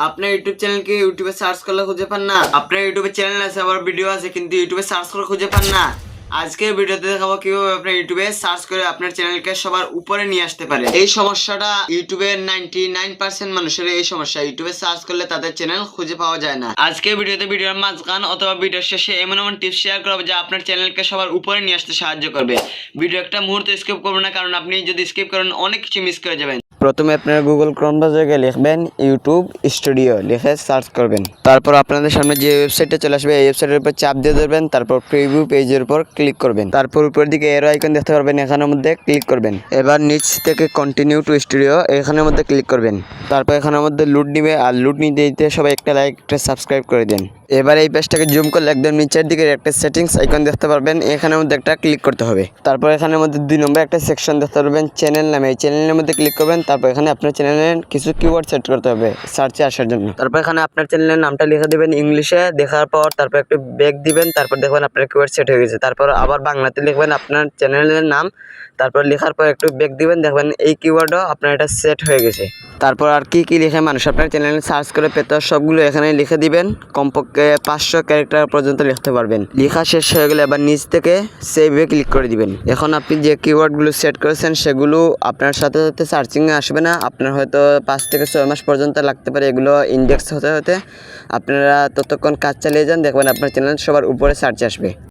আপনার ইউটিউব চ্যানেলকে ইউটিউবে সার্চ করলে খুঁজে পান না? আপনার ইউটিউবে চ্যানেল আছে, আবার ভিডিও আছে, কিন্তু ইউটিউবে সার্চ করে খুঁজে পান না? আজকের ভিডিওতে দেখাবো কিভাবে আপনার ইউটিউবে সার্চ করে আপনার চ্যানেলকে সবার উপরে নিয়ে আসতে পারে। এই সমস্যাটা ইউটিউবের 99% মানুষের এই সমস্যা, ইউটিউবে সার্চ করলে তাদের চ্যানেল খুঁজে পাওয়া যায় না। আজকের ভিডিওতে ভিডিওর মাঝখান অথবা ভিডিওর শেষে এমন এমন টিপস শেয়ার করবো যা আপনার চ্যানেলকে সবার উপরে নিয়ে আসতে সাহায্য করবে। ভিডিও একটা মুহূর্তে স্কিপ করবেন না, কারণ আপনি যদি স্কিপ করেন অনেক কিছু মিস করে যাবেন। প্রথমে আপনারা গুগল ক্রোম ব্রাউজারে গিয়ে লিখবেন ইউটিউব স্টুডিও, লিখে সার্চ করবেন। তারপর আপনাদের সামনে যে ওয়েবসাইটে চলে আসবে এই ওয়েবসাইটের উপর চাপ দিয়ে ধরবেন, তারপর প্রিভিউ পেজের উপর ক্লিক করবেন। তারপর উপরের দিকে এরো আইকন দেখতে পারবেন, এখানের মধ্যে ক্লিক করবেন। এবার নিচ থেকে কন্টিনিউ টু স্টুডিও এখানের মধ্যে ক্লিক করবেন। তারপর এখানের মধ্যে লুড নিবে, আর লুড নিতে দিতে সবাই একটা লাইক একটা সাবস্ক্রাইব করে দেন। এবার এই পেজটাকে জুম করলে একদম নিচের দিকে একটা সেটিংস আইকন দেখতে পারবেন, এখানের মধ্যে একটা ক্লিক করতে হবে। তারপর এখানের মধ্যে 2 নম্বর একটা সেকশন দেখতে পারবেন চ্যানেল নামে, এই চ্যানেলের মধ্যে ক্লিক করবেন। তারপর এখানে আপনার চ্যানেলের কিছু কিওয়ার্ড সেট করতে হবে সার্চে আসার জন্য। তারপর এখানে আপনার চ্যানেলের নামটা লিখে দিবেন ইংলিশে, দেখার পর তারপর একটু ব্যাক দিবেন, তারপর দেখবেন আপনার কিওয়ার্ড সেট হয়ে গেছে। তারপর আবার বাংলাতে লিখবেন আপনার চ্যানেলের নাম, তারপর লেখার পর একটু ব্যাক দিবেন, দেখবেন এই কিওয়ার্ডও আপনার এটা সেট হয়ে গেছে। তারপর আর কি কি লিখে মানুষ আপনার চ্যানেলে সার্চ করে পেতে সবগুলো এখানে লিখে দিবেন। কমপক্ষে 500 ক্যারেক্টার পর্যন্ত লিখতে পারবেন। লেখা শেষ হয়ে গেলে আবার নিচ থেকে সেভে ক্লিক করে দিবেন। এখন আপনি যে কিওয়ার্ডগুলো সেট করেছেন সেগুলো আপনার সাথে সাথে সার্চিংয়ে আসবে না, আপনার হয়তো 5 থেকে 6 মাস পর্যন্ত লাগতে পারে এগুলো ইন্ডেক্স হতে হতে। আপনারা ততক্ষণ কাজ চালিয়ে যান, দেখবেন আপনার চ্যানেল সবার উপরে সার্চে আসবে।